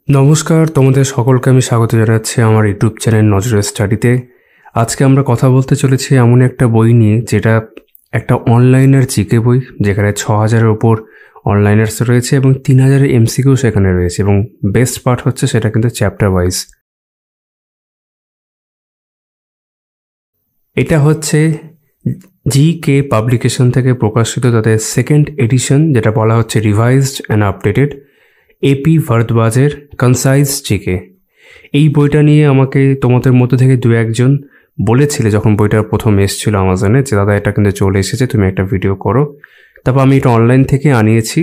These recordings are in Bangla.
নমস্কার, তোমাদের সকলকে আমি স্বাগত জানাচ্ছি আমার ইউটিউব চ্যানেল নজরের স্টাডিতে। আজকে আমরা কথা বলতে চলেছি এমন একটা বই নিয়ে যেটা একটা অনলাইনের জিকে বই, যেখানে 6,000-এর ওপর অনলাইনার্স রয়েছে এবং 3,000-এর এমসিকিউ সেখানে রয়েছে, এবং বেস্ট পার্ট হচ্ছে সেটা কিন্তু চ্যাপ্টার ওয়াইজ। এটা হচ্ছে জিকে পাবলিকেশন থেকে প্রকাশিত তাদের সেকেন্ড এডিশন, যেটা বলা হচ্ছে রিভাইজড অ্যান্ড আপডেটেড এপি ভারদ্বাজের কনসাইজ জিকে। এই বইটা নিয়ে আমাকে তোমাদের মধ্যে থেকে দু একজন বলেছিলে যখন বইটা প্রথম এসেছিল আমাজনে, যে দাদা এটা কিন্তু চলে এসেছে, তুমি একটা ভিডিও করো। তারপর আমি এটা অনলাইন থেকে আনিয়েছি।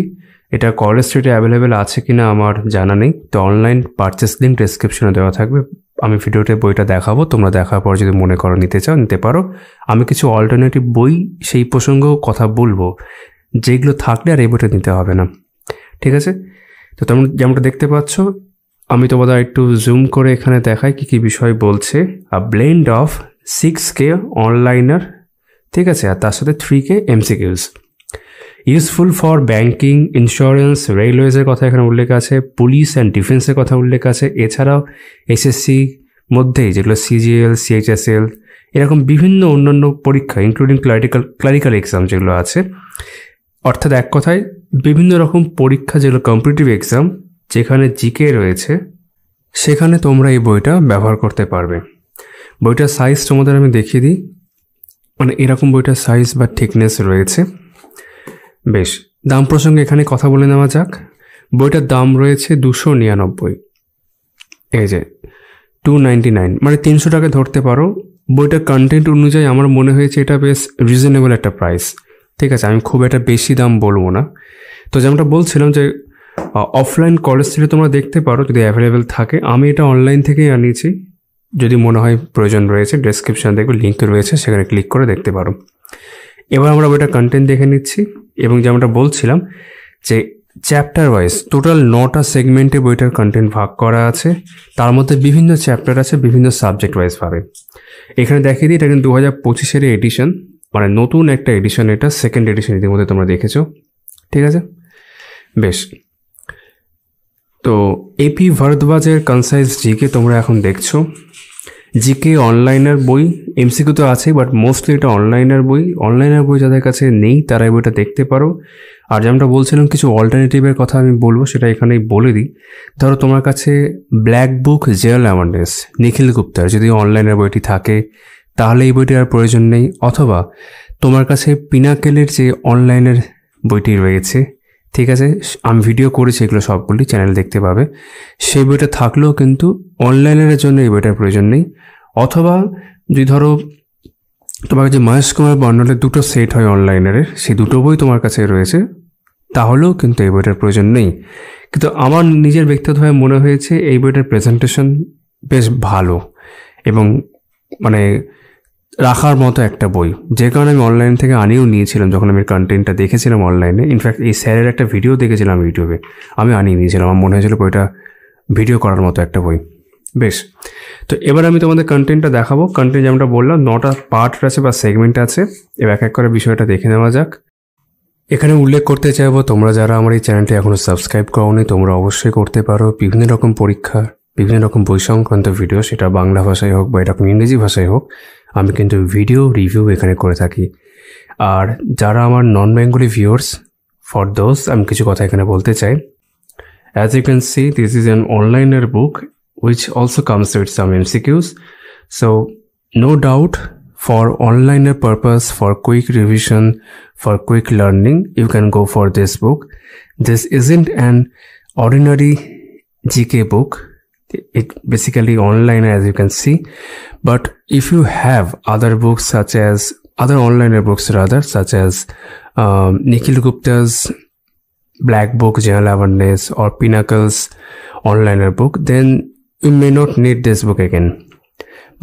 এটা কলেজ স্ট্রিটে অ্যাভেলেবেল আছে কিনা আমার জানা নেই, তো অনলাইন পারচেস লিঙ্ক ডেসক্রিপশনে দেওয়া থাকবে। আমি ভিডিওতে বইটা দেখাবো, তোমরা দেখার পর যদি মনে করো নিতে চাও নিতে পারো। আমি কিছু অল্টারনেটিভ বই সেই প্রসঙ্গেও কথা বলবো, যেগুলো থাকলে আর এই বইটা নিতে হবে না, ঠিক আছে? তো তোমরা যেমনটা দেখতে পাচ্ছ, আমি তোমাদের একটু জুম করে এখানে দেখাই কি কি বিষয় বলছে। আ ব্লেন্ড অফ 6K অনলাইনার, ঠিক আছে, আর তার সাথে 3K MCQs, useful for banking, insurance, রেলওয়েজের কথা এখানে উল্লেখ আছে, পুলিশ অ্যান্ড ডিফেন্সের কথা উল্লেখ আছে, এছাড়াও এসএসসি মধ্যেই যেগুলো সিজিএল, সিএইচএসএল, এরকম বিভিন্ন অন্যান্য পরীক্ষা ইনক্লুডিং ক্লারিক্যাল এক্সাম যেগুলো আছে, অর্থাৎ এক কথায় বিভিন্ন রকম পরীক্ষা যেগুলো কম্পিটিটিভ এক্সাম যেখানে জিকে রয়েছে, সেখানে তোমরা এই বইটা ব্যবহার করতে পারবে। বইটার সাইজ তোমাদের আমি দেখিয়ে দিই, মানে এরকম বইটার সাইজ বা থিকনেস রয়েছে। বেশ, দাম প্রসঙ্গে এখানে কথা বলে নেওয়া যাক। বইটার দাম রয়েছে 299, এই যে 299, মানে 300 টাকা ধরতে পারো। বইটার কন্টেন্ট অনুযায়ী আমার মনে হয়েছে এটা বেশ রিজনেবল একটা প্রাইস, ঠিক আছে? আমি খুব একটা বেশি দাম বলবো না। তো যেমনটা বলছিলাম যে অফলাইন কলেজ থেকে তোমরা দেখতে পারো যদি অ্যাভেলেবেল থাকে। আমি এটা অনলাইন থেকেই আনিয়েছি, যদি মনে হয় প্রয়োজন রয়েছে ডেসক্রিপশানে দেখবে লিঙ্ক রয়েছে, সেখানে ক্লিক করে দেখতে পারো। এবার আমরা বইটা কন্টেন্ট দেখে নিচ্ছি, এবং যেমনটা বলছিলাম যে চ্যাপ্টার ওয়াইজ টোটাল 9টা সেগমেন্টে বইটার কন্টেন্ট ভাগ করা আছে। তার মধ্যে বিভিন্ন চ্যাপ্টার আছে বিভিন্ন সাবজেক্ট ওয়াইজ ভাবে। এখানে দেখিয়ে দিই, এটা কিন্তু 2025-এর এডিশন, মানে নতুন একটা এডিশন, এটা সেকেন্ড এডিশন ইতিমধ্যে তোমরা দেখেছো, ঠিক আছে? বেশ, তো এপি ভারদ্বাজের কনসাইজ জিকে তোমরা এখন দেখছো। জিকে অনলাইনের বই, এমসিকিউ তো আছেই, বাট মোস্টলি এটা অনলাইনের বই যাদের কাছে নেই তারা এই বইটা দেখতে পারো। আর যেমনটা বলছিলাম কিছু অল্টারনেটিভের কথা আমি বলবো, সেটা এখানেই বলে দিই। ধরো তোমার কাছে ব্ল্যাক বুক জেনারেল অ্যাওয়ারনেস নিখিল গুপ্তার যদি অনলাইনের বইটি থাকে, তাহলে এই বইটির আর প্রয়োজন নেই। অথবা তোমার কাছে পিনাকেলের যে অনলাইনের বইটি রয়েছে, ঠিক আছে, আমি ভিডিও করেছি এগুলো সবগুলি, চ্যানেল দেখতে পাবে, সেই বইটা থাকলেও কিন্তু অনলাইনের জন্য এই বইটার প্রয়োজন নেই। অথবা যদি ধরো তোমার কাছে মহেশ কুমার বর্ণালের দুটো সেট হয় অনলাইনের, সেই দুটো বই তোমার কাছে রয়েছে, তাহলেও কিন্তু এই বইটার প্রয়োজন নেই। কিন্তু আমার নিজের ব্যক্তিগতভাবে মনে হয়েছে এই বইটার প্রেজেন্টেশন বেশ ভালো এবং মানে রাখার মতো একটা বই, যে কারণে আমি অনলাইন থেকে আনিয়েও নিয়েছিলাম। যখন আমি কন্টেন্টটা দেখেছিলাম অনলাইনে, ইনফ্যাক্ট এই স্যারের একটা ভিডিও দেখেছিলাম ইউটিউবে, আমি আনিয়ে নিয়েছিলাম। আমার মনে হয়েছিল বইটা ভিডিও করার মতো একটা বই। বেশ, তো এবার আমি তোমাদের কন্টেন্টটা দেখাবো। কন্টেন্ট যেমনটা বললাম 9টা পার্ট আছে বা সেগমেন্ট আছে। এবার এক এক করে বিষয়টা দেখে নেওয়া যাক। এখানে উল্লেখ করতে চাইবো, তোমরা যারা আমার এই চ্যানেলটি এখনও সাবস্ক্রাইব করোনি তোমরা অবশ্যই করতে পারো। বিভিন্ন রকম পরীক্ষা, বিভিন্ন রকম বই সংক্রান্ত ভিডিও, সেটা বাংলা ভাষায় হোক বা এরকম ইংরেজি ভাষায় হোক, আমি কিন্তু ভিডিও রিভিউ এখানে করে থাকি। আর যারা আমার non Bengali viewers, for those আমি কিছু কথা এখানে বলতে চাই। As you can see, this is an one-liner book which also comes with some MCQs. So no doubt, for onliner purpose, for quick revision, for quick learning, you can go for this book. This isn't an ordinary GK book. It basically online, as you can see. But if you have other books other onliner books such as Nikhil Gupta's Black Book General Awareness or Pinnacle's onliner book, then you may not need this book again.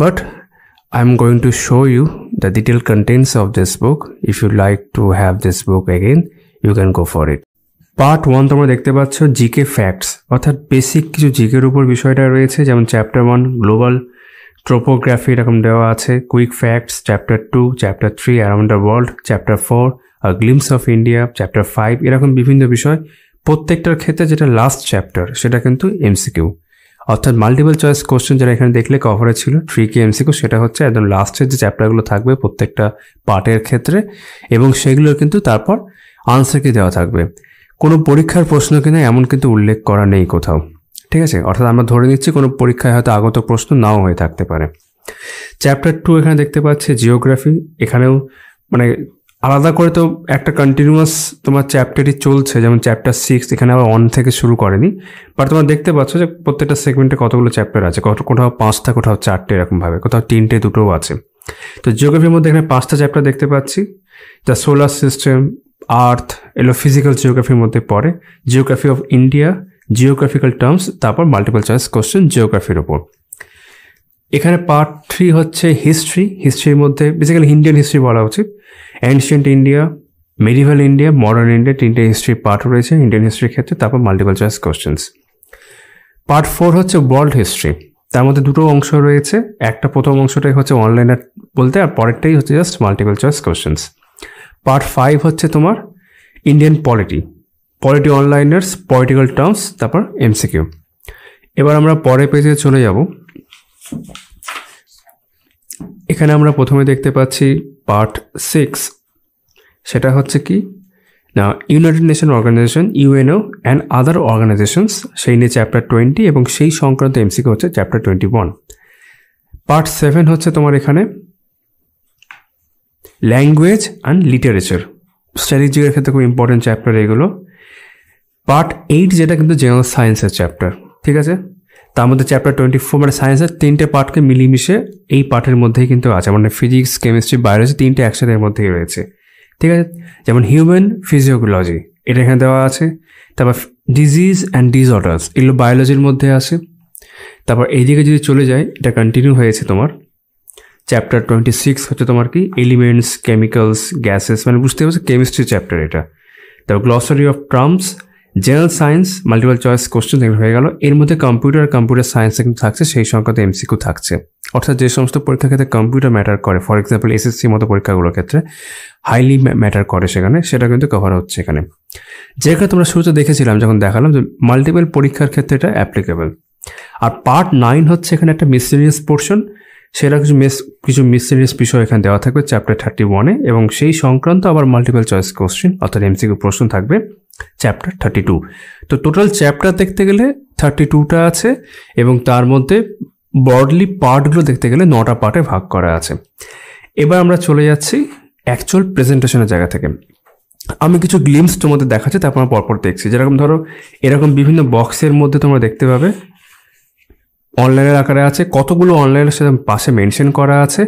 But I'm going to show you the detailed contents of this book. If you like to have this book again, you can go for it. Part 1 তোমরা দেখতে পাচ্ছ জিকে ফ্যাক্টস, অর্থাৎ বেসিক কিছু জিকের উপর বিষয়টা রয়েছে। যেমন চ্যাপ্টার 1 গ্লোবাল ট্রোপোগ্রাফি এরকম দেওয়া আছে, quick facts, chapter 2, chapter 3 around the world, chapter 4 a glimpse of India, chapter 5 এরকম বিভিন্ন বিষয় প্রত্যেকটার ক্ষেত্রে যেটা লাস্ট চ্যাপ্টার সেটা কিন্তু এমসিকিউ, অর্থাৎ মাল্টিপল চয়েস কোশ্চেন যেটা এখানে দেখলে কভারে ছিল 3K এমসিকিউ, সেটা হচ্ছে একদম লাস্টের যে চ্যাপ্টারগুলো থাকবে প্রত্যেকটা পার্টের ক্ষেত্রে, এবং সেগুলোর কিন্তু তারপর আনসার কি দেওয়া থাকবে। কোনো পরীক্ষার প্রশ্ন কিনা এমন কিন্তু উল্লেখ করা নেই কোথাও, ঠিক আছে। অর্থাৎ আমরা ধরে নিচ্ছি কোনো পরীক্ষায় হয়তো আগত প্রশ্ন নাও হয়ে থাকতে পারে। চ্যাপ্টার 2 এখানে দেখতে পাচ্ছি জিওগ্রাফি, এখানেও মানে আলাদা করে তো একটা কন্টিনিউয়াস তোমার চ্যাপ্টারই চলছে, যেমন চ্যাপ্টার 6 এখানে আবার 1 থেকে শুরু করেনি, বাট তোমরা দেখতে পাচ্ছ যে প্রত্যেকটা সেগমেন্টে কতগুলো চ্যাপ্টার আছে, কোথাও 5টা, কোথাও 4টে, এরকমভাবে কোথাও 3টে, 2টোও আছে। তো জিওগ্রাফির মধ্যে এখানে 5টা চ্যাপ্টার দেখতে পাচ্ছি, যা সোলার সিস্টেম, আর্থ, এলো ফিজিক্যাল জিওগ্রাফির মধ্যে পড়ে, geography of India, geographical terms, তারপর মাল্টিপল চয়েস কোশ্চেন জিওগ্রাফির ওপর। এখানে পার্ট 3 হচ্ছে হিস্ট্রি, হিস্ট্রির মধ্যে বেসিক্যালি ইন্ডিয়ান হিস্ট্রি বলা উচিত, ancient India, medieval India, modern India, 3টে হিস্ট্রি পার্ট রয়েছে ইন্ডিয়ান হিস্ট্রির ক্ষেত্রে, তারপর মাল্টিপল চয়েস কোশ্চেন্স। পার্ট 4 হচ্ছে ওয়ার্ল্ড হিস্ট্রি, তার মধ্যে দুটো অংশ রয়েছে, একটা প্রথম অংশটাই হচ্ছে অনলাইনার বলতে, আর পরেরটাই হচ্ছে just multiple choice questions. Part 5 হচ্ছে তোমার ইন্ডিয়ান পলিটি অনলাইনার্স, পলিটিক্যাল টার্মস, তারপর এমসিকিউ। এবার আমরা পরের পেজে চলে যাব। এখানে আমরা প্রথমে দেখতে পাচ্ছি পার্ট 6, সেটা হচ্ছে কি না United Nation organization, UNO and other organizations, সেই নিয়ে চ্যাপ্টার 20 এবং সেই সংক্রান্ত এমসিকিউ হচ্ছে চ্যাপ্টার 21। পার্ট 7 হচ্ছে তোমার এখানে ল্যাঙ্গুয়েজ অ্যান্ড লিটারেচার, স্ট্র্যাটেজিকের ক্ষেত্রে খুব ইম্পর্টেন্ট চ্যাপ্টার এগুলো। পার্ট 8 যেটা কিন্তু জেনারেল সায়েন্সের চ্যাপ্টার, ঠিক আছে। তার মধ্যে চ্যাপ্টার 24 মানে সায়েন্সের 3টে পার্টকে মিলিয়ে এই পার্টের মধ্যেই কিন্তু আছে, মানে ফিজিক্স, কেমিস্ট্রি, বায়োলজি 3টে একসাথে এর মধ্যেই রয়েছে, ঠিক আছে। যেমন হিউম্যান ফিজিওলজি এটা এখানে দেওয়া আছে, তারপর ডিজিজ অ্যান্ড ডিসঅর্ডার্স এগুলো বায়োলজির মধ্যে আছে। তারপর এইদিকে যদি চলে যায়, এটা কন্টিনিউ হয়েছে তোমার চ্যাপ্টার 26 হচ্ছে তোমার কি এলিমেন্টস, কেমিক্যালস, গ্যাসেস, মানে বুঝতে পারছো কেমিস্ট্রি চ্যাপ্টার এটা। তারপর glossary of terms, general science, multiple choice question এগুলো হয়ে গেল। এর মধ্যে কম্পিউটার সায়েন্স কিন্তু থাকছে, সেই সংক্রান্ত এমসিকিউ থাকছে, অর্থাৎ যে সমস্ত পরীক্ষার ক্ষেত্রে কম্পিউটার ম্যাটার করে, ফর এক্সাম্পল এসএসসির মতো পরীক্ষাগুলোর ক্ষেত্রে হাইলি ম্যাটার করে সেখানে, সেটা কিন্তু কভার হচ্ছে এখানে। যেটা তোমরা শুরুতে দেখেছিলাম যখন দেখালাম যে মাল্টিপল পরীক্ষার ক্ষেত্রে এটা অ্যাপ্লিকেবল। আর পার্ট 9 হচ্ছে এখানে একটা মিসলেনিয়াস পোর্শন, সেটা কিছু মিসলেনিয়াস বিষয় এখানে দেওয়া থাকবে চ্যাপ্টার 31-এ, এবং সেই সংক্রান্ত আবার মাল্টিপল চয়েস কোশ্চেন অর্থাৎ এমসিকিউ প্রশ্ন থাকবে চ্যাপ্টার 32। তো টোটাল চ্যাপ্টার দেখতে গেলে 32টা আছে, এবং তার মধ্যে ব্রডলি পার্টগুলো দেখতে গেলে 9টা পার্টে ভাগ করা আছে। এবার আমরা চলে যাচ্ছি অ্যাকচুয়াল প্রেজেন্টেশনের জায়গা থেকে। আমি কিছু গ্লিমস তোমাদের দেখাচ্ছি, তারপর আমরা পরপর দেখছি। যেরকম ধরো এরকম বিভিন্ন বক্সের মধ্যে তোমরা দেখতে পাবে অনলাইনের আকারে আছে, কতগুলো অনলাইনের সাথে পাশে মেনশন করা আছে,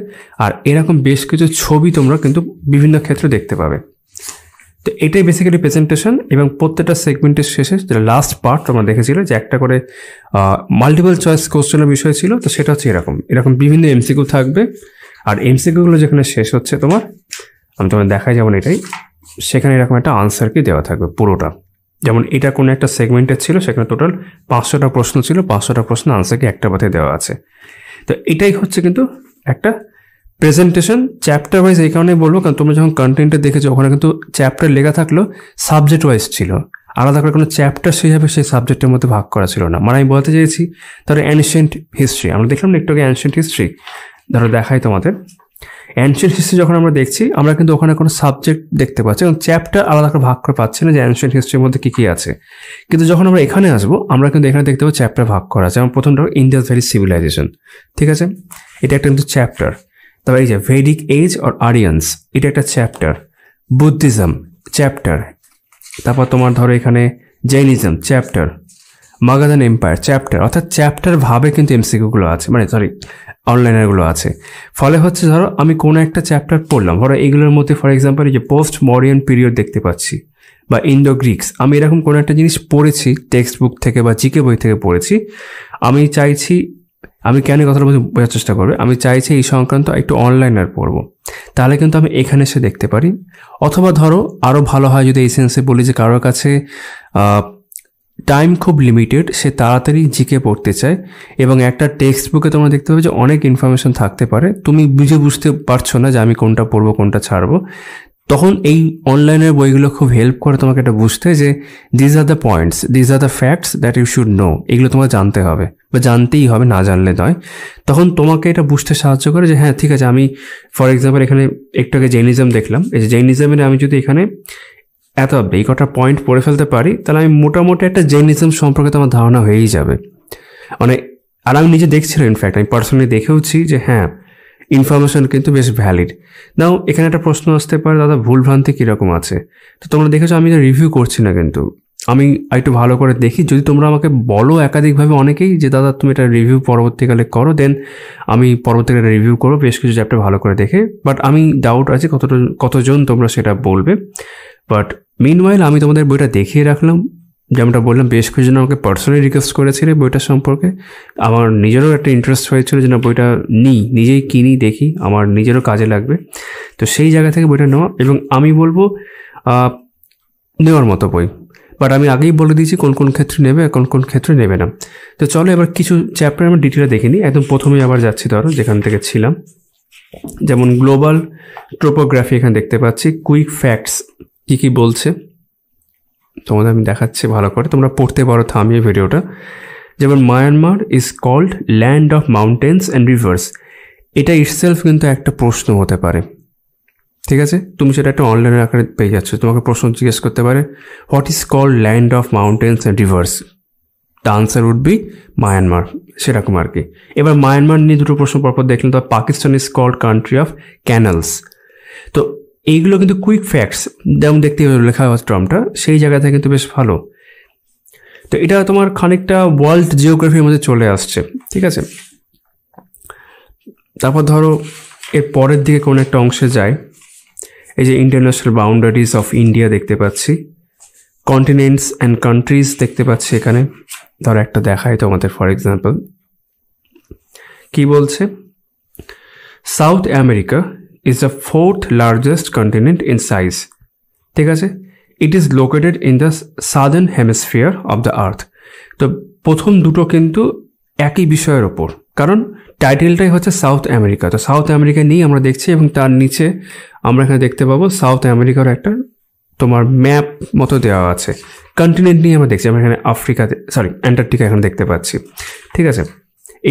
আর এরকম বেশ কিছু ছবি তোমরা কিন্তু বিভিন্ন ক্ষেত্রে দেখতে পাবে। তো এটাই বেসিক্যালি প্রেজেন্টেশন, এবং প্রত্যেকটা সেগমেন্টের শেষে যেটা লাস্ট পার্ট তোমরা দেখেছিলে যে একটা করে মাল্টিপল চয়েস কোশ্চেনের বিষয় ছিল, তো সেটা হচ্ছে এরকম বিভিন্ন এমসিকিউ থাকবে। আর এমসিকিউগুলো যেখানে শেষ হচ্ছে তোমার, আমি তোমার দেখাই যেমন এটাই, সেখানে এরকম একটা আনসার কি দেওয়া থাকবে পুরোটা। যেমন এটা কোনো একটা সেগমেন্টের ছিল, সেখানে টোটাল 500টা প্রশ্ন ছিল, 500টা প্রশ্ন আনসার কি একটা পাতে দেওয়া আছে। তো এটাই হচ্ছে কিন্তু একটা প্রেজেন্টেশন চ্যাপ্টার ওয়াইজ। এই কারণেই বলবো কারণ তোমরা যখন কন্টেন্টে দেখেছো ওখানে কিন্তু চ্যাপ্টার লেখা থাকলো, সাবজেক্ট ওয়াইজ ছিল, আলাদা করে কোনো চ্যাপ্টার সেইভাবে সেই সাবজেক্টের মধ্যে ভাগ করা ছিল না। মানে আমি বলতে চাইছি ধরো অ্যানশিয়েন্ট হিস্ট্রি, আমরা দেখলাম না একটু আগে অ্যানশিয়েন্ট হিস্ট্রি, ধরো দেখাই তোমাদের অ্যানশিয়েন্ট হিস্ট্রি যখন আমরা দেখছি, আমরা কিন্তু ওখানে কোনো সাবজেক্ট দেখতে পাচ্ছি এবং চ্যাপ্টার আলাদা করে ভাগ করে পাচ্ছি না যে অ্যানশিয়েন্ট হিস্ট্রির মধ্যে কী কী আছে। কিন্তু যখন আমরা এখানে আসবো, আমরা কিন্তু এখানে দেখতে পাবো চ্যাপ্টার ভাগ করা আছে। যেমন প্রথমটা ইন্ডিয়াস ভ্যালি সিভিলাইজেশন, ঠিক আছে, এটা একটা কিন্তু চ্যাপ্টার। তারপর এই যে ভেদিক এজ অর আরিয়ান্স, এটা একটা চ্যাপ্টার। Buddhism chapter. তারপর তোমার ধরো এখানে Jainism chapter. Magadhan empire chapter. অর্থাৎ চ্যাপ্টার ভাবে কিন্তু এমসিকিউগুলো আছে, মানে অনলাইনেরগুলো আছে। ফলে হচ্ছে ধরো আমি কোনো একটা চ্যাপ্টার পড়লাম, ধরো এইগুলোর মধ্যে ফর এক্সাম্পল এই যে পোস্ট মডার্ন পিরিয়ড দেখতে পাচ্ছি বা ইন্ডো গ্রিক্স, আমি এরকম কোনো একটা জিনিস পড়েছি টেক্সট বুক থেকে বা জিকে বই থেকে পড়েছি, আমি চাইছি, আমি কেন কথাটা বোঝার চেষ্টা করবে, আমি চাইছি এই সংক্রান্ত একটু অনলাইনার পড়বো, তাহলে কিন্তু আমি এখানে এসে দেখতে পারি। অথবা ধরো আরও ভালো হয় যদি এই সেন্সে বলি যে কারোর কাছে টাইম খুব লিমিটেড, সে তাড়াতাড়ি জিকে পড়তে চায় এবং একটা টেক্সট বুকে তোমরা দেখতে পাবে যে অনেক ইনফরমেশন থাকতে পারে, তুমি বুঝতে পারছো না যে আমি কোনটা পড়বো কোনটা ছাড়বো, তখন এই অনলাইনের বইগুলো খুব হেল্প করে তোমাকে এটা বুঝতে যে this are the points, this are the facts that you should know, এগুলো তোমাকে জানতে হবে বা জানতেই হবে, না জানলে নয়। তখন তোমাকে এটা বুঝতে সাহায্য করে যে হ্যাঁ ঠিক আছে, আমি ফর এক্সাম্পল এখানে একটু আগে জৈনিজম দেখলাম, এই যে জৈনিজমের আমি যদি এখানে এত এই কটা পয়েন্ট পড়ে ফেলতে পারি, তাহলে আমি মোটামুটি একটা জৈনিজম সম্পর্কে তো আমার ধারণা হয়েই যাবে। মানে আর আমি নিজে দেখছিলাম, ইনফ্যাক্ট আমি পার্সোনালি দেখেওছি যে হ্যাঁ ইনফরমেশন কিন্তু বেশ ভ্যালিড। নাও এখানে একটা প্রশ্ন আসতে পারে, দাদা ভুলভ্রান্তি কীরকম আছে? তো তোমরা দেখেছো আমি রিভিউ করছি না, কিন্তু আমি একটু ভালো করে দেখি। যদি তোমরা আমাকে বলো একাধিকভাবে অনেকেই যে দাদা তুমি এটা রিভিউ পরবর্তীকালে করো, দেন আমি পরবর্তীকালে রিভিউ করবো বেশ কিছু চ্যাপ্টার ভালো করে দেখে। বাট আমি ডাউট আছে কতজন তোমরা সেটা বলবে। বাট মিনওয়াইল আমি তোমাদের বইটা দেখিয়ে রাখলাম। যেমনটা বললাম, বেশ কিছুজন আমাকে পার্সোনালি রিকোয়েস্ট করেছিলে বইটার সম্পর্কে। আমার নিজেরও একটা ইন্টারেস্ট হয়েছিল যে না বইটা নিজেই কিনি, দেখি, আমার নিজেরও কাজে লাগবে। তো সেই জায়গা থেকে বইটা নেওয়া, এবং আমি বলবো নেওয়ার মতো বই। বাট আমি আগেই বলে দিয়েছি কোন কোন ক্ষেত্রে নেবে, কোন কোন ক্ষেত্রে নেবে না। তো চলো এবার কিছু চ্যাপ্টার আমরা ডিটেলে দেখিনি। একদম প্রথমেই আবার যাচ্ছি ধরো যেখান থেকে ছিলাম, যেমন গ্লোবাল ট্রোপোগ্রাফি এখানে দেখতে পাচ্ছি। কুইক ফ্যাক্টস কী কী বলছে তোমাদের আমি দেখাচ্ছি ভালো করে, তোমরা পড়তে পারো থামিয়ে ভিডিওটা। যেমন Myanmar is called land of mountains and rivers. এটা ইটসেলফ কিন্তু একটা প্রশ্ন হতে পারে, ঠিক আছে? তুমি সেটা একটা অনলাইনের আকারে পেয়ে যাচ্ছ, তোমাকে প্রশ্ন জিজ্ঞেস করতে পারে what is called land of mountains and rivers, the answer would be Myanmar, সেরকম আর কি। এবার মায়ানমার নিয়ে দুটো প্রশ্ন পরপর দেখলাম। তো Pakistan is called country of canals. তো এইগুলো কিন্তু কুইক ফ্যাক্টস যেমন দেখতে লেখা হয় টার্মটা, সেই জায়গাতে কিন্তু বেশ ভালো। তো এটা তোমার খানিকটা ওয়ার্ল্ড জিওগ্রাফির মধ্যে চলে আসছে, ঠিক আছে? তারপর ধরো এর পরের দিকে কোনো একটা অংশে যায়, এই যে ইন্টারন্যাশনাল বাউন্ডারিজ অফ ইন্ডিয়া দেখতে পাচ্ছি, কন্টিনেন্টস অ্যান্ড কান্ট্রিজ দেখতে পাচ্ছি এখানে। ধরো একটা দেখায় তোমাদের, ফর এক্সাম্পল কি বলছে, south America is the fourth largest continent in size, ঠিক আছে? It is located in the southern hemisphere of the earth. তো প্রথম দুটো কিন্তু একই বিষয়ের ওপর, কারণ টাইটেলটাই হচ্ছে সাউথ আমেরিকা। তো সাউথ আমেরিকা নিয়েই আমরা দেখছি, এবং তার নিচে আমরা এখানে দেখতে পাবো সাউথ আমেরিকার একটা তোমার ম্যাপ মতো দেওয়া আছে। কন্টিনেন্ট নিয়ে আমরা দেখছি, আমরা এখানে অ্যান্টার্কটিকা এখানে দেখতে পাচ্ছি, ঠিক আছে?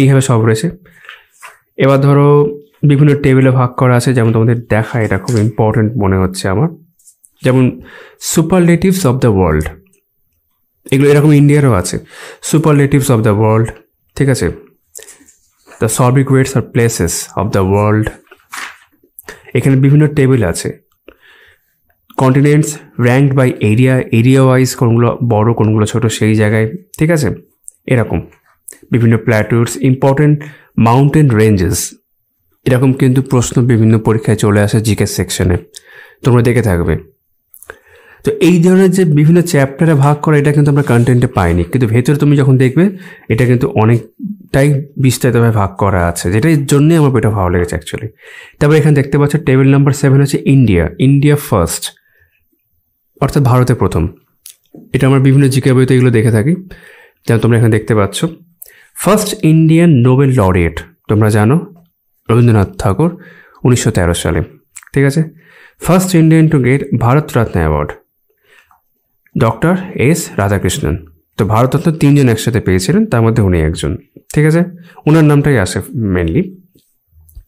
এইভাবে সব রয়েছে। এবার ধরো বিভিন্ন টেবিলে ভাগ করা আছে, যেমন তোমাদের দেখা, এটা খুব ইম্পর্টেন্ট মনে হচ্ছে আমার। যেমন সুপারলেটিভস অফ দ্য ওয়ার্ল্ড, এগুলো এরকম ইন্ডিয়ারও আছে, সুপারলেটিভস অফ দ্য ওয়ার্ল্ড, ঠিক আছে? দ্য সবিকুয়েটস আর প্লেসেস অফ দ্য ওয়ার্ল্ড, এখানে বিভিন্ন টেবিল আছে। Continents ranked by area wise, কোনগুলো বড় কোনগুলো ছোট সেই জায়গায়, ঠিক আছে? এরকম বিভিন্ন প্ল্যাটুস, ইম্পর্টেন্ট মাউন্টেন রেঞ্জেস, এরকম কিন্তু প্রশ্ন বিভিন্ন পরীক্ষায় চলে আসে জিকে সেকশনে, তোমরা দেখে থাকবে। তো এই ধরনের যে বিভিন্ন চ্যাপ্টারে ভাগ করা, এটা কিন্তু আমরা কন্টেন্টে পাইনি, কিন্তু ভেতরে তুমি যখন দেখবে এটা কিন্তু অনেকটাই বিস্তারিতভাবে ভাগ করা আছে, যেটার জন্যই আমার বইটা ভালো লেগেছে অ্যাকচুয়ালি। তারপর এখানে দেখতে পাচ্ছ টেবিল নাম্বার 7 হচ্ছে ইন্ডিয়া ফার্স্ট, অর্থাৎ ভারতে প্রথম। এটা আমার বিভিন্ন জিকে বইতে এগুলো দেখে থাকি, যেমন তোমরা এখানে দেখতে পাচ্ছ ফার্স্ট ইন্ডিয়ান নোবেল লরিয়েট, তোমরা জানো রবীন্দ্রনাথ ঠাকুর 1913 সালে, ঠিক আছে? First Indian to get Bharat Ratna award, doctor S Radhakrishnan. তো ভারতরত্ন 3 জন একসাথে পেয়েছিলেন, তার মধ্যে উনি একজন, ঠিক আছে? ওনার নামটাই আসে মেনলি।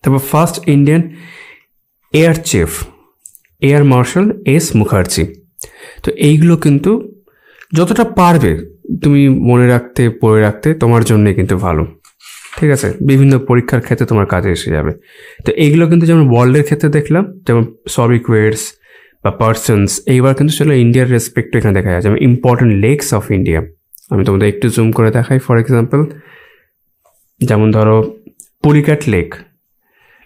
তারপর first Indian air chief air marshal S Mukherjee. তো এইগুলো কিন্তু যতটা পারবে তুমি মনে রাখতে, পড়ে রাখতে, তোমার জন্যে কিন্তু ভালো, ঠিক আছে? বিভিন্ন পরীক্ষার ক্ষেত্রে তোমার কাজে এসে যাবে। তো এইগুলো কিন্তু যেমন ওয়ার্ল্ডের ক্ষেত্রে দেখলাম, যেমন সবিকুয়েটস বা পার্সনস, এইবার কিন্তু চলো ইন্ডিয়ার রেসপেক্ট এখানে দেখা যায়। যেমন ইম্পর্টেন্ট লেকস অফ ইন্ডিয়া, আমি তোমাদের একটু জুম করে দেখাই। ফর এক্সাম্পল যেমন ধরো পুরিক্যাট লেক,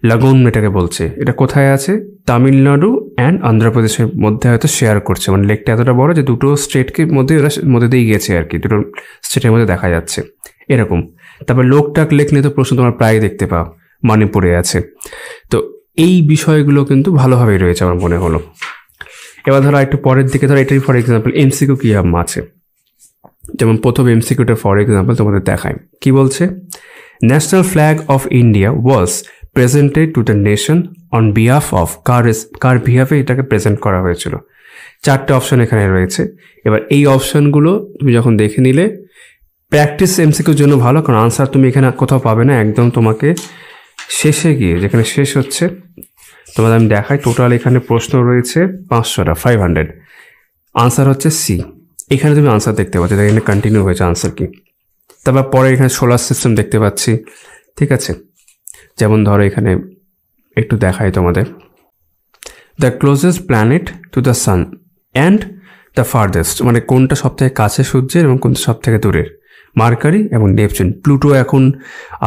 লাগুন এটাকে বলছে, এটা কোথায় আছে? তামিলনাড়ু অ্যান্ড অন্ধ্রপ্রদেশের মধ্যে হয়তো শেয়ার করছে, মানে লেকটা এতটা বড় যে দুটো স্টেটকে মধ্যে দিয়ে গেছে আর কি, দুটো স্টেটের মধ্যে দেখা যাচ্ছে এরকম। তারপর লোকটাক লেক নিয়ে তো প্রশ্ন তোমার প্রায় দেখতে পাও, মণিপুরে আছে। তো এই বিষয়গুলো কিন্তু ভালোভাবেই রয়েছে আমার মনে হলো। এবার ধরো একটু পরের দিকে ধরো এটাই ফর এক্সাম্পল এমসিকিউ কি আছে, যেমন প্রথম এমসিকিউটা ফর এক্সাম্পল তোমাদের দেখায় কি বলছে, national flag of India was presented to the nation on behalf of কার বিহাফে এটাকে প্রেজেন্ট করা হয়েছিল। 4টে অপশন এখানে রয়েছে। এবার এই অপশনগুলো তুমি যখন দেখে নিলে প্র্যাকটিস এমসিকিউর জন্য ভালো, কারণ আনসার তুমি এখানে কোথাও পাবে না, একদম তোমাকে শেষে গিয়ে যেখানে শেষ হচ্ছে তোমাদের আমি দেখাই। টোটাল এখানে প্রশ্ন রয়েছে 500টা, 500। আনসার হচ্ছে সি। এখানে তুমি আনসার দেখতে পাচ্ছ, এখানে কন্টিনিউ হয়েছে আনসার কি। তারপর পরে এখানে সোলার সিস্টেম দেখতে পাচ্ছি, ঠিক আছে। যেমন ধরো এখানে একটু দেখাই তোমাদের, the closest planet to the sun and the farthest, মানে কোনটা সব থেকে কাছে সূর্যের এবং কোনটা সব থেকে দূরের। মার্কারি এবং নেপচুন। প্লুটো এখন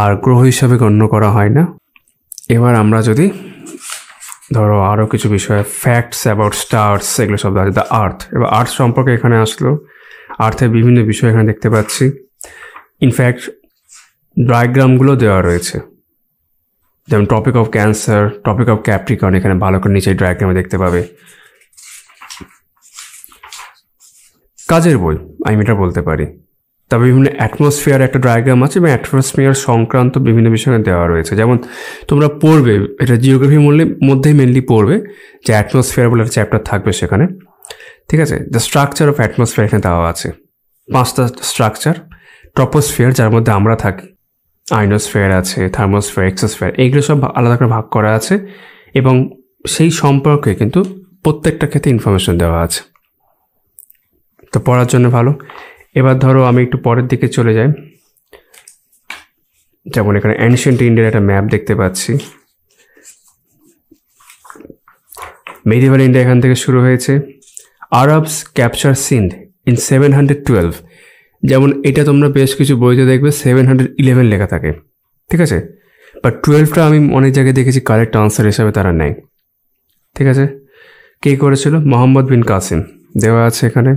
আর গ্রহ হিসাবে গণ্য করা হয় না। এবার আমরা যদি ধরো আরও কিছু বিষয়, ফ্যাক্টস অ্যাবাউট স্টার্স, এগুলো সব আছে। দ্য আর্থ, এবার আর্থ সম্পর্কে এখানে আসলো। আর্থের বিভিন্ন বিষয় এখানে দেখতে পাচ্ছি। ইনফ্যাক্ট ডায়াগ্রামগুলো দেওয়া রয়েছে, যেমন topic of cancer, topic of Capricorn, এখানে ভালো করে নিচে ডায়াগ্রামে দেখতে পাবে। কাজের বই আমি এটা বলতে পারি। তবে বিভিন্ন অ্যাটমসফিয়ার একটা ডায়াগ্রাম আছে এবং অ্যাটমসফিয়ার সংক্রান্ত বিভিন্ন বিষয় দেওয়া রয়েছে। যেমন তোমরা পড়বে, এটা জিওগ্রাফির মধ্যেই মেনলি পড়বে, যে অ্যাটমসফিয়ার বলে একটা চ্যাপ্টার থাকবে সেখানে, ঠিক আছে। দ্য স্ট্রাকচার অফ অ্যাটমসফিয়ার এখানে দেওয়া আছে 5টা স্ট্রাকচার। ট্রপোস্ফিয়ার, যার মধ্যে আমরা থাকি, আইনোস্ফিয়ার আছে, থার্মোস্ফিয়ার, এক্সোস্ফিয়ার, এইগুলো সব আলাদা করে ভাগ করা আছে এবং সেই সম্পর্কে কিন্তু প্রত্যেকটা ক্ষেত্রে ইনফরমেশন দেওয়া আছে, তো পড়ার জন্য ভালো। এবার ধরো আমি একটু পরের দিকে চলে যাই। যেমন এখানে অ্যানশিয়েন্ট ইন্ডিয়ার একটা ম্যাপ দেখতে পাচ্ছি। মেডিভেল ইন্ডিয়া এখান থেকে শুরু হয়েছে। Arabs capture Sindh in 712। যেমন এটা তোমরা বেশ কিছু বইতে দেখবে 711 লেখা থাকে, ঠিক আছে। বাট 12টা আমি অনেক জায়গায় দেখেছি কারেক্ট আনসার হিসাবে তারা নেয়, ঠিক আছে। কে করেছিল? মোহাম্মদ বিন কাসিম দেওয়া আছে এখানে,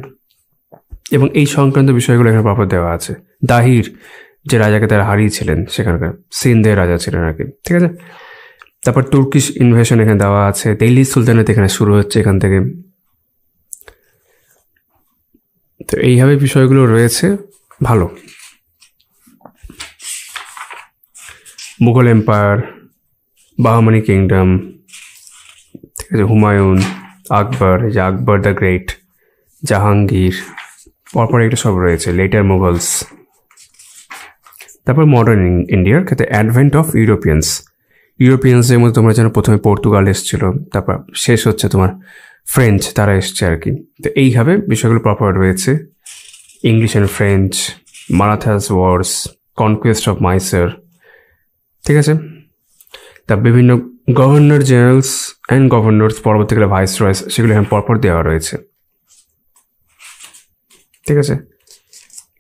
এবং এই সংক্রান্ত বিষয়গুলো এখানে প্রপার দেওয়া আছে। দাহির, যে রাজাকে তারা হারিয়েছিলেন, সেখানকার সিন্ধের রাজা ছিলেন আর কি, ঠিক আছে। তারপর তুর্কিশ ইনভেশন এখানে দেওয়া আছে। দিল্লি সুলতানেট এখানে শুরু হচ্ছে এখান থেকে। তো এইভাবে বিষয়গুলো রয়েছে, ভালো। মুঘল এম্পায়ার, বাহমানি কিংডম, ঠিক আছে, হুমায়ুন, আকবর, যে আকবর দ্য গ্রেট, জাহাঙ্গীর, পরপর এটা সব রয়েছে। Letter Mughals. তারপর মডার্ন ইন্ডিয়ার ক্ষেত্রে অ্যাডভেন্ট অফ ইউরোপিয়ানসের মধ্যে তোমরা যেন প্রথমে পর্তুগাল এসেছিল, তারপর শেষ হচ্ছে তোমার ফ্রেঞ্চ, তারা এসছে আর কি। তো এইভাবে বিষয়গুলো প্রপার রয়েছে। English and French, Marathas wars, conquest of Mysore, ঠিক আছে। তা বিভিন্ন গভর্নর জেনারেলস অ্যান্ড গভর্নর্স, পরবর্তীকালে ভাইস রয়েস, সেগুলো এখানে পরপর দেওয়া রয়েছে, ঠিক আছে।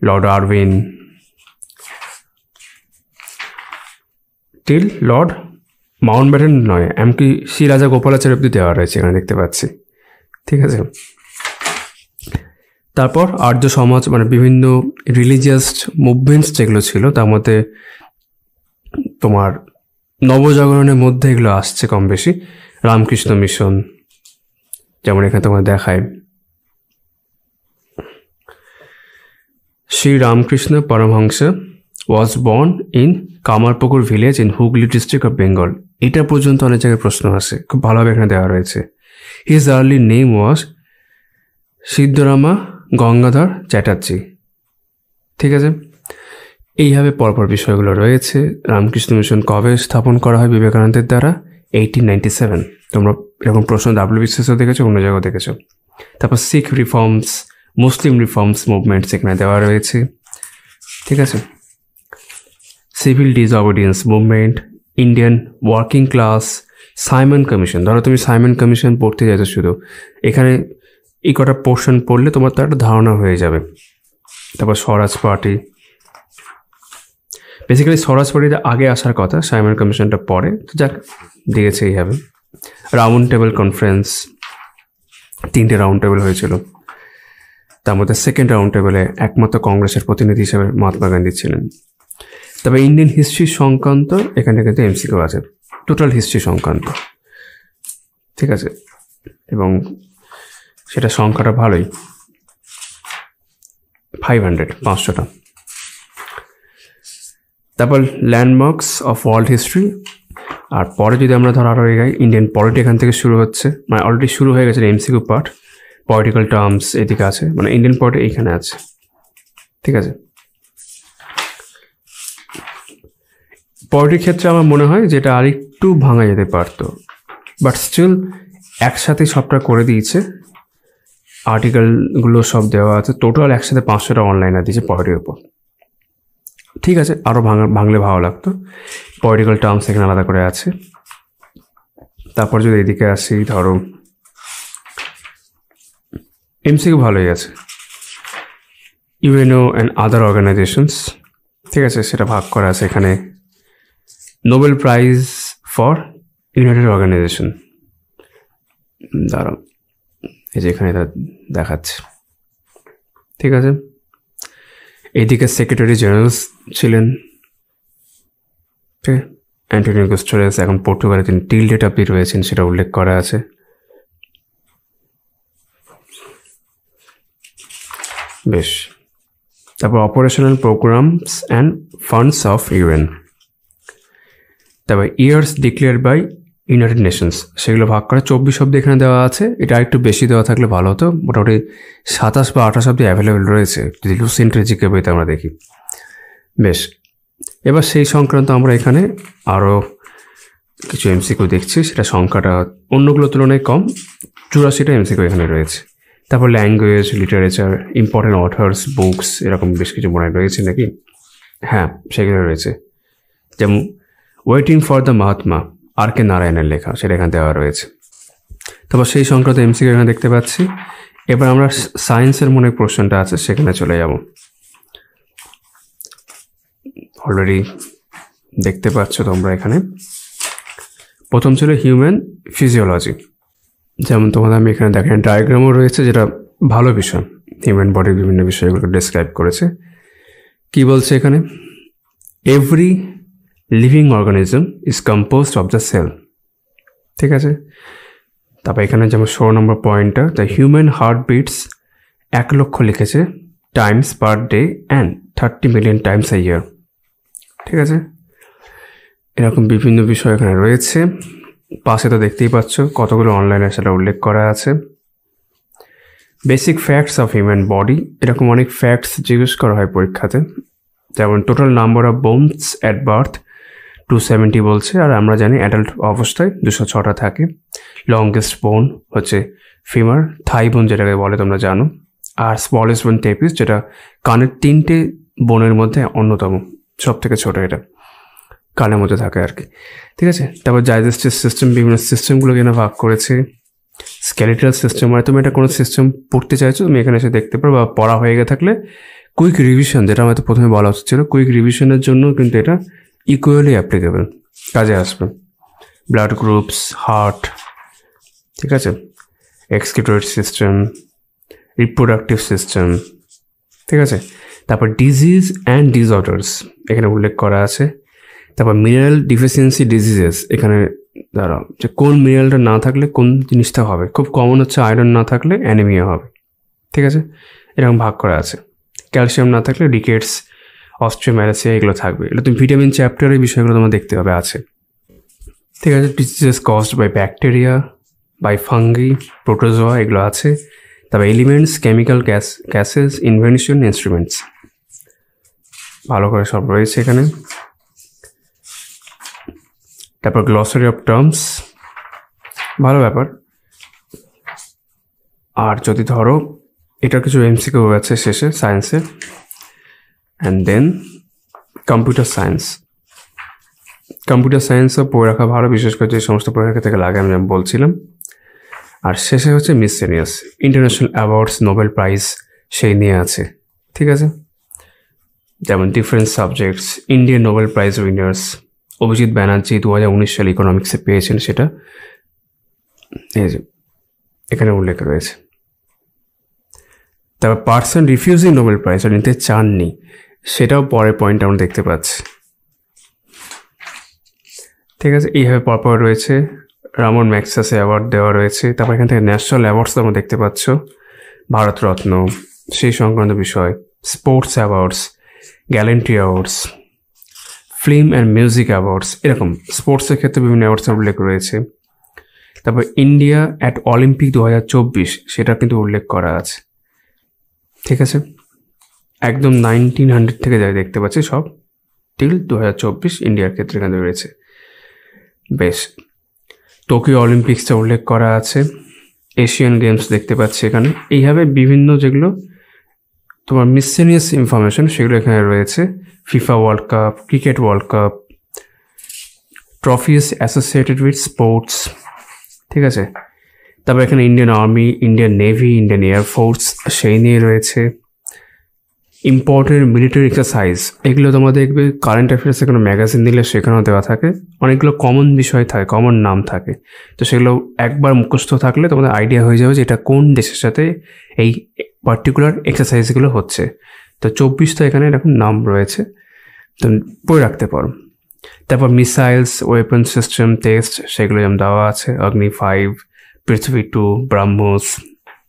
Lord Irwin till Lord Mountbatten নয়, এমনকি শ্রী রাজা গোপালাচার্য অব্দি দেওয়া রয়েছে এখানে দেখতে পাচ্ছি, ঠিক আছে। তারপর আর্য সমাজ, মানে বিভিন্ন রিলিজিয়াস মুভমেন্টস যেগুলো ছিল, তার মধ্যে তোমার নবজাগরণের মধ্যে এগুলো আসছে কম বেশি। রামকৃষ্ণ মিশন, যেমন এখানে তোমার দেখায় Shri Ramakrishna Paramahamsa was born in Kamarpukur village in Hooghly district of Bengal. এটা পর্যন্ত অনেক জায়গায় প্রশ্ন আসে, খুব ভালোভাবে এখানে দেওয়া রয়েছে। His early name was Siddharama Gangadhar Chatterjee, ঠিক আছে। এইভাবে পরপর বিষয়গুলো রয়েছে। রামকৃষ্ণ মিশন কবে স্থাপন করা হয় বিবেকানন্দের দ্বারা? 1897। তোমরা এরকম প্রশ্ন WBCSও দেখেছো, অন্য জায়গাও দেখেছো। তারপর শিখ রিফর্মস, মুসলিম রিফর্মস মুভমেন্টস এখানে দেওয়া রয়েছে, ঠিক আছে। Civil disobedience movement, Indian working class, Simon commission. ধরো তুমি সাইমন কমিশন পড়তে চাইছো, শুধু এখানে এই কটা পোর্শন পড়লে তোমার তো একটা ধারণা হয়ে যাবে। তারপর স্বরাজ পার্টি, বেসিক্যালি স্বরাজ পার্টিতে আগে আসার কথা, সাইমন কমিশনটা পরে, তো যাক দিয়েছে এইভাবে। রাউন্ড টেবিল কনফারেন্স, 3টে রাউন্ড টেবিল হয়েছিল, তার মধ্যে সেকেন্ড রাউন্ড টেবিলে একমাত্র কংগ্রেসের প্রতিনিধি হিসেবে মহাত্মা গান্ধী ছিলেন। তবে ইন্ডিয়ান হিস্ট্রি সংক্রান্ত এখানে কিন্তু MCQ আছে, টোটাল হিস্ট্রি সংক্রান্ত, ঠিক আছে। এবং সেটা সংখ্যাটা ভালোই, 500টা। তারপর ল্যান্ডমার্কস অফ ওয়ার্ল্ড হিস্ট্রি, আর পরে যদি আমরা ধর আরও এগাই, ইন্ডিয়ান পলিটি এখান থেকে শুরু হচ্ছে, মানে অলরেডি শুরু হয়ে গেছে এমসিকিউ পার্ট। পলিটিক্যাল টার্মস এদিকে আছে, মানে ইন্ডিয়ান পলিটি এইখানে আছে, ঠিক আছে। পলিটির ক্ষেত্রে আমার মনে হয় যেটা আরেকটু ভাঙা যেতে পারতো, বাট স্টিল একসাথে সবটা করে দিয়েছে, আর্টিকেলগুলো সব দেওয়া আছে, টোটাল একসাথে 500টা অনলাইন আর দিয়েছে পলিটির উপর, ঠিক আছে। আরও ভাঙলে ভালো লাগতো। পলিটিক্যাল টার্মস এখানে আলাদা করে আছে। তারপর যদি এদিকে আসি, ধরো এমসিকিউ ভালোই আছে, ইউএনও অ্যান্ড আদার অর্গানাইজেশনস, ঠিক আছে, সেটা ভাগ করা আছে এখানে। Nobel prize for united organization, দাঁড়াও এই যে এখানে এটা দেখাচ্ছে, ঠিক আছে। এইদিকে সেক্রেটারি জেনারেল ছিলেন, ঠিক, অ্যান্টোনিও গুস্টারেস, এখন পর্তুগালে তিনি টিল ডেট অব্দি রয়েছেন, সেটা উল্লেখ করা আছে। বেশ, তারপর operational programs and funds of UN, তারপর years declare by United Nations, সেগুলো ভাগ করে 24 অব্দি এখানে দেওয়া আছে। এটা একটু বেশি দেওয়া থাকলে ভালো হতো, মোটামুটি 27 বা 28 অব্দি অ্যাভেলেবেল রয়েছে যদি লুসেন্টের জিকে বইতে আমরা দেখি। বেশ, এবার সেই সংক্রান্ত আমরা এখানে আরও কিছু এমসিকিউ দেখছি, সেটা সংখ্যাটা অন্যগুলোর তুলনায় কম, 84টা এমসিকিউ এখানে রয়েছে। তারপর language, literature, important authors, books, এরকম বেশ কিছু মনে রয়েছে নাকি, হ্যাঁ সেগুলো রয়েছে। যেমন ওয়েটিং ফর দ্য মহাত্মা, আর কে নারায়ণের লেখা, সেটা এখানে দেওয়া রয়েছে। তারপর সেই সংক্রান্ত এমসিকিউ এখানে দেখতে পাচ্ছি। এবার আমরা সায়েন্সের মনে প্রশ্নটা আছে সেখানে চলে যাব। অলরেডি দেখতে পাচ্ছ তোমরা এখানে প্রথম ছিল হিউম্যান ফিজিওলজি, যেমন তোমাদের আমি এখানে দেখেন ডায়াগ্রামও রয়েছে, যেটা ভালো বিষয়, হিউম্যান বডির বিভিন্ন বিষয়গুলোকে ডেসক্রাইব করেছে। কি বলছে এখানে, every living organism is composed of the cell, ঠিক আছে। তারপর এখানে যেমন 16 নম্বর পয়েন্টটা, the human heart bits 1 lakh লিখেছে times per day and 30 million times a year, ঠিক আছে। এরকম বিভিন্ন বিষয় এখানে রয়েছে। পাশে তো দেখতেই পাচ্ছ কতগুলো অনলাইনে সেটা উল্লেখ করা আছে। Basic facts of human body, এরকম অনেক ফ্যাক্টস জিজ্ঞেস করা হয় পরীক্ষাতে, যেমন total number of bones at birth 270 বলছে, আর আমরা জানি অ্যাডাল্ট অবস্থায় 206টা থাকে। লংগেস্ট বোন হচ্ছে ফিমার, থাই বোন যেটাকে বলে তোমরা জানো, আর স্মলেস্ট বোন টেপিস, যেটা কানের 3টে বোনের মধ্যে অন্যতম, সব থেকে ছোটো, এটা কানের মধ্যে থাকে আর কি, ঠিক আছে। তারপর ডাইজেস্টিভ সিস্টেম, বিভিন্ন সিস্টেমগুলো এখানে ভাগ করেছে। স্কেলিটাল সিস্টেম, মানে তুমি এটা কোনো সিস্টেম পড়তে চাইছো তুমি এখানে এসে দেখতে পারো, বা পড়া হয়ে গিয়ে থাকলে কুইক রিভিশন, যেটা আমাদের প্রথমে বলা উচিত ছিল, কুইক রিভিশনের জন্য কিন্তু এটা ইকুয়ালি অ্যাপ্লিকেবল, কাজে আসবে। ব্লাড গ্রুপস, হার্ট, ঠিক আছে, এক্সক্রিটরি সিস্টেম, রিপ্রোডাক্টিভ সিস্টেম, ঠিক আছে। তারপর ডিজিজ অ্যান্ড ডিসঅর্ডার্স এখানে উল্লেখ করা আছে। তারপর মিনারেল ডিফিসিয়েন্সি ডিজিজেস, এখানে দাঁড়াও যে কোন মিনারেলটা না থাকলে কোন জিনিসটা হবে, খুব কমন হচ্ছে আয়রন না থাকলে অ্যানিমিয়া হবে, ঠিক আছে, এরকম ভাগ করা আছে। ক্যালসিয়াম না থাকলে রিকেটস, অস্ট্রিওম্যালাসিয়া, এগুলো থাকবে। এটা তুমি ভিটামিন চ্যাপ্টারের বিষয়গুলো তোমার দেখতে হবে আছে, ঠিক আছে। Diseases caused by bacteria, by fungi, protozoa, এগুলো আছে। তারপর elements, chemical gases, invention, instruments, ভালো করে সব রয়েছে এখানে। তারপর গ্লসারি অফ টার্মস, ভালো ব্যাপার। আর যদি ধরো এটা কিছু এমসিকিউ আছে শেষে সায়েন্সে, and then computer science. Computer সায়েন্সও পড়ে রাখা ভালো, বিশেষ করে যে সমস্ত পরীক্ষা থেকে লাগে আমি বলছিলাম। আর শেষে হচ্ছে মিসসেলিয়াস, ইন্টারন্যাশনাল অ্যাওয়ার্ডস, নোবেল প্রাইজ সেই নিয়ে আছে, ঠিক আছে। যেমন different subjects, Indian Nobel prize winners, Abhijit Banerjee 2019 সালে ইকোনমিক্সে পেয়েছেন, সেটা এই যে এখানে উল্লেখ রয়েছে। তারপর পার্সন রিফিউজিং নোবেল প্রাইজ, নিতে চাননি, সেটাও পরের পয়েন্ট আমরা দেখতে পাচ্ছি, ঠিক আছে। এইভাবে পরপর রয়েছে। রামন ম্যাগসেসে অ্যাওয়ার্ড দেওয়া রয়েছে। তারপর এখান থেকে ন্যাশনাল অ্যাওয়ার্ডস তোমরা দেখতে পাচ্ছ, ভারতরত্ন, সেই সংক্রান্ত বিষয়, sports awards, gallantry awards, film and music awards, এরকম স্পোর্টসের ক্ষেত্রে বিভিন্ন অ্যাওয়ার্ডসের উল্লেখ রয়েছে। তারপর ইন্ডিয়া অ্যাট অলিম্পিক 2024 সেটা কিন্তু উল্লেখ করা আছে। ঠিক আছে, একদম 1900 থেকে যাই দেখতে পাচ্ছি সব টিল 2024 ইন্ডিয়ার ক্ষেত্রে এখানে রয়েছে। বেশ, টোকিও অলিম্পিক্সটা উল্লেখ করা আছে, এশিয়ান গেমস দেখতে পাচ্ছি এখানে। এইভাবে বিভিন্ন যেগুলো তোমার মিসসেনিয়াস ইনফরমেশন সেগুলো এখানে রয়েছে। FIFA World Cup, cricket World Cup, trophies associated with sports, ঠিক আছে। তারপর এখানে Indian Army, Indian Navy, Indian Air Force সেই নিয়ে রয়েছে। ইম্পর্টেন্ট মিলিটারি এক্সারসাইজ, এগুলো তোমরা দেখবে কারেন্ট অ্যাফেয়ার্সে কোনো ম্যাগাজিন দিলে সেখানেও দেওয়া থাকে। অনেকগুলো কমন বিষয় থাকে, কমন নাম থাকে, তো সেগুলো একবার মুখস্থ থাকলে তোমাদের আইডিয়া হয়ে যাবে যে এটা কোন দেশের সাথে এই পার্টিকুলার এক্সারসাইজগুলো হচ্ছে। তো 24টা এখানে এরকম নাম রয়েছে, তো পড়ে রাখতে পারো। তারপর মিসাইলস, ওয়েপন সিস্টেম টেস্ট সেগুলো যেমন দেওয়া আছে, অগ্নি 5, পৃথিবী 2, ব্রাহ্মোস,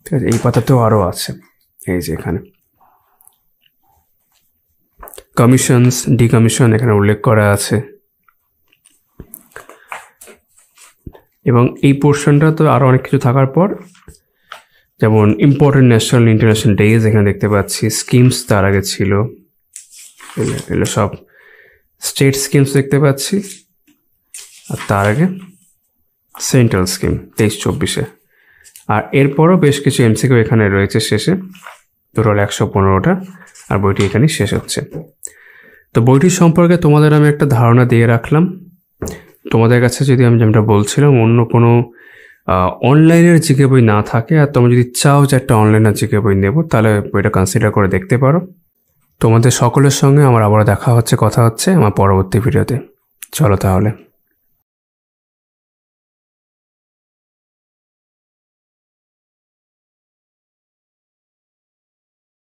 ঠিক আছে। এই পাতাতেও আরও আছে, এই যে এখানে কমিশনস, ডিকমিশন এখানে উল্লেখ করা আছে। এবং এই পোর্শনটা তো আরও অনেক কিছু থাকার পর, যেমন ইম্পর্টেন্ট ন্যাশনাল ইন্টারন্যাশনাল ডেজ এখানে দেখতে পাচ্ছি। স্কিমস তার আগে ছিল, এগুলো সব স্টেট স্কিমস দেখতে পাচ্ছি, আর তার আগে সেন্ট্রাল স্কিম 23-24-এ। আর এরপরও বেশ কিছু এমসিকিউ এখানে রয়েছে শেষে, টোটাল 115টা, আর বইটি এখানেই শেষ হচ্ছে। তো বইটির সম্পর্কে তোমাদের আমি একটা ধারণা দিয়ে রাখলাম। তোমাদের কাছে যদি আমি যেটা বলছিলাম অন্য কোনো অনলাইনের জিকে বই না থাকে, আর তোমরা যদি চাও যে একটা অনলাইনের জিকে বই নেবো, তাহলে বইটা কনসিডার করে দেখতে পারো। তোমাদের সকলের সঙ্গে আমার আবারও দেখা হচ্ছে, কথা হচ্ছে আমার পরবর্তী ভিডিওতে। চলো তাহলে।